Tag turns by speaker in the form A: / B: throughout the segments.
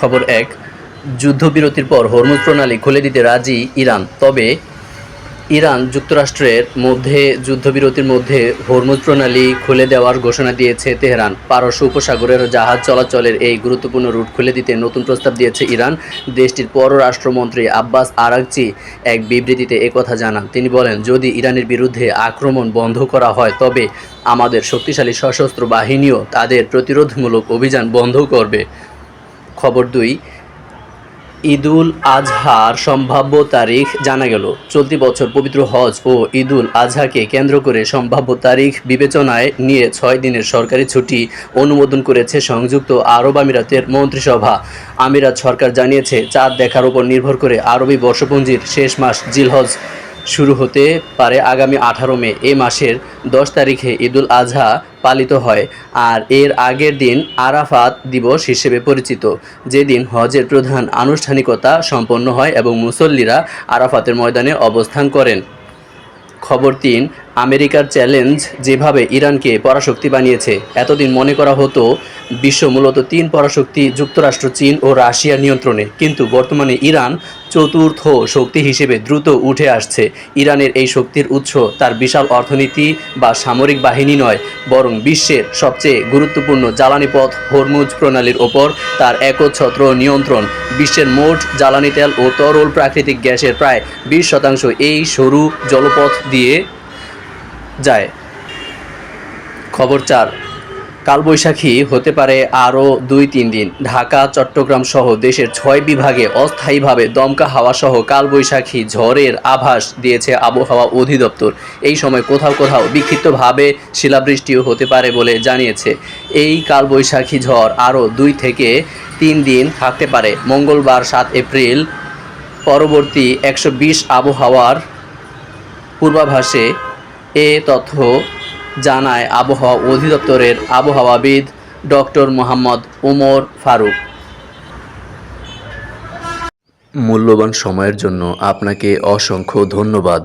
A: খবর ১, যুদ্ধবিরতির পর হরমুজ প্রণালী খুলে দিতে রাজি ইরান। তবে ইরান যুক্তরাষ্ট্রের মধ্যে যুদ্ধবিরতির মধ্যে হরমুজ প্রণালী খুলে দেওয়ার ঘোষণা দিয়েছে তেহরান। পারস্য উপসাগরের জাহাজ চলাচলের এই গুরুত্বপূর্ণ রুট খুলে দিতে নতুন প্রস্তাব দিয়েছে ইরান। দেশটির পররাষ্ট্রমন্ত্রী আব্বাস আরাগচি এক বিবৃতিতে একথা জানান। তিনি বলেন, যদি ইরানের বিরুদ্ধে আক্রমণ বন্ধ করা হয় তবে আমাদের শক্তিশালী সশস্ত্র বাহিনীও তাদের প্রতিরোধমূলক অভিযান বন্ধ করবে। খবর ২, ঈদুল আজহার সম্ভাব্য তারিখ জানা গেল। চলতি বছর পবিত্র হজ ও ঈদুল আজহাকে কেন্দ্র করে সম্ভাব্য তারিখ বিবেচনায় নিয়ে ৬ দিনের সরকারি ছুটি অনুমোদন করেছে সংযুক্ত আরব আমিরাতের মন্ত্রিসভা। আমিরাত সরকার জানিয়েছে, চাঁদ দেখার উপর নির্ভর করে আরবি বর্ষপঞ্জির শেষ মাস জিলহজ শুরু হতে পারে আগামী ১৮ মে। এ মাসের ১০ তারিখে ঈদুল আজহা পালিত হয়, আর এর আগের দিন আরাফাত দিবস হিসেবে পরিচিত, যেদিন হজের প্রধান আনুষ্ঠানিকতা সম্পন্ন হয় এবং মুসল্লিরা আরাফাতের ময়দানে অবস্থান করেন। খবর ৩, আমেরিকার চ্যালেঞ্জ যেভাবে ইরানকে পরাশক্তি বানিয়েছে। এতদিন মনে করা হতো বিশ্ব মূলত ৩ পরাশক্তি যুক্তরাষ্ট্র, চীন ও রাশিয়ার নিয়ন্ত্রণে, কিন্তু বর্তমানে ইরান চতুর্থ শক্তি হিসেবে দ্রুত উঠে আসছে। ইরানের এই শক্তির উৎস তার বিশাল অর্থনীতি বা সামরিক বাহিনী নয়, বরং বিশ্বের সবচেয়ে গুরুত্বপূর্ণ জ্বালানি পথ হরমুজ প্রণালীর ওপর তার একচ্ছত্র নিয়ন্ত্রণ। বিশ্বের মোট জ্বালানি তেল ও তরল প্রাকৃতিক গ্যাসের প্রায় ২০% এই সরু জলপথ দিয়ে যায়। খবর ৪, কালবৈশাখী হতে পারে আরও ২-৩ দিন। ঢাকা, চট্টগ্রাম সহ দেশের ৬ বিভাগে অস্থায়ীভাবে দমকা হাওয়া সহ কালবৈশাখী ঝড়ের আভাস দিয়েছে আবহাওয়া অধিদপ্তর। এই সময় কোথাও কোথাও বিক্ষিপ্তভাবে শিলাবৃষ্টিও হতে পারে বলে জানিয়েছে। এই কালবৈশাখী ঝড় আরও ২ থেকে ৩ দিন থাকতে পারে। মঙ্গলবার ৭ এপ্রিল পরবর্তী ১২০ আবহাওয়ার পূর্বাভাসে এ তথ্য জানায় আবহাওয়া অধিদপ্তরের আবহাওয়াবিদ ডক্টর মোহাম্মদ ওমর ফারুক। মূল্যবান সময়ের জন্য আপনাকে অসংখ্য ধন্যবাদ।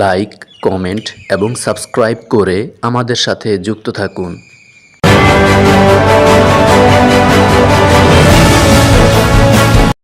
A: লাইক, কমেন্ট এবং সাবস্ক্রাইব করে আমাদের সাথে যুক্ত থাকুন।